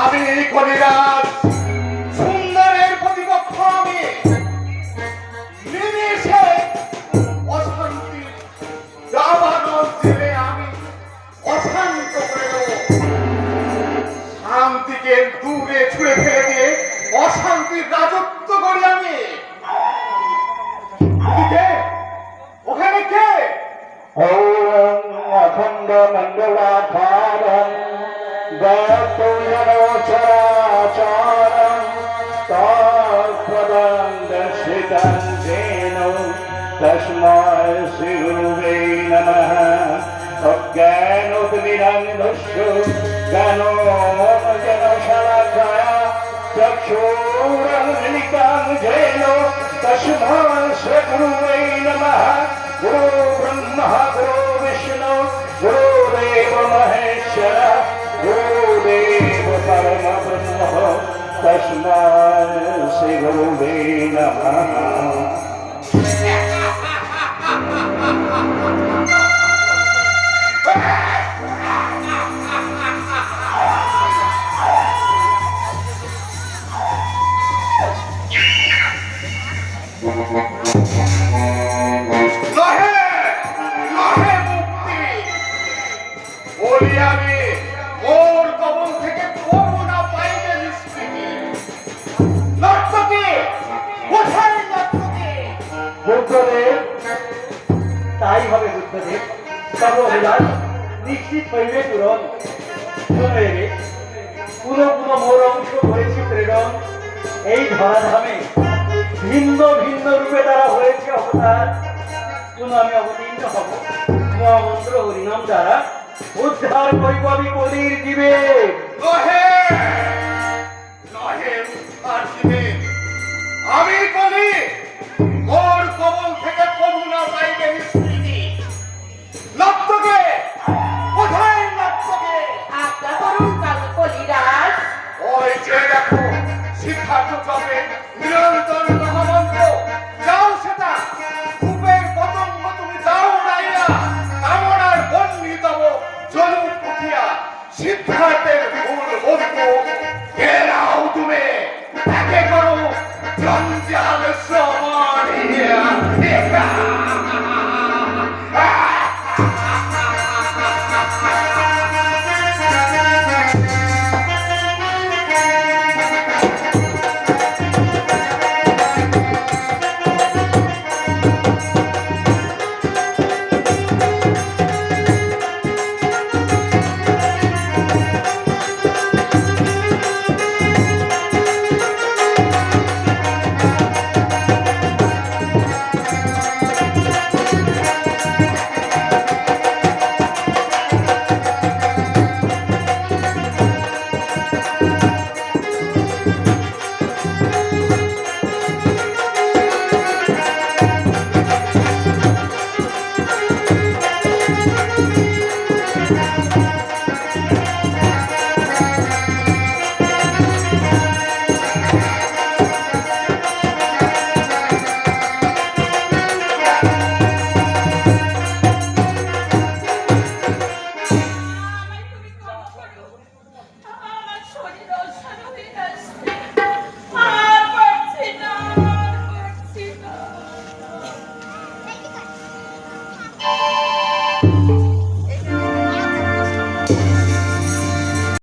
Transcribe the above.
আমি কলিরাজ সুন্দরের প্রতিপক্ষ। আমি নিমিষে অশান্তি দাবানল ছেড়ে আমি অশান্ত করে দেব। শান্তিকে দূরে ছুঁড়ে ফেলে দিয়ে অশান্তির রাজত্ব করি আমি। কে ওখানে কে? অখণ্ড মণ্ডলাকারং চরাচরং তৎপদং দর্শিতং যেন তস্मै শ্রী গুরুবে নমঃ। অজ্ঞানোদমিরন্ধস্য জ্ঞানোমজ্ঞানশলাকয়া চক্ষুরুন্মিলিतं येन तस्मै श्री गुरुवे नमः। गुरु ब्रह्मा गुरु विष्णु गुरुदेव महेश्वर गुरुदेव परम ब्रह्म तस्मै श्री गुरुवे नमः। তাই হবে বুদ্ধদেব, তব অভিলাষ নিশ্চিত হইবে পূরণ। শুনে পুনঃ পুনঃ মোর অংশ হয়েছে প্রেরণ। এই ধরাধামে ভিন্ন ভিন্ন রূপে তারা হয়েছে অবতার। পুনঃ আমি অবতীর্ণ হব মহামন্ত্র হরিনাম দ্বারা উদ্ধার করিব আমি কলির জীবে। নহে নহে উদ্ধার জীবে আমি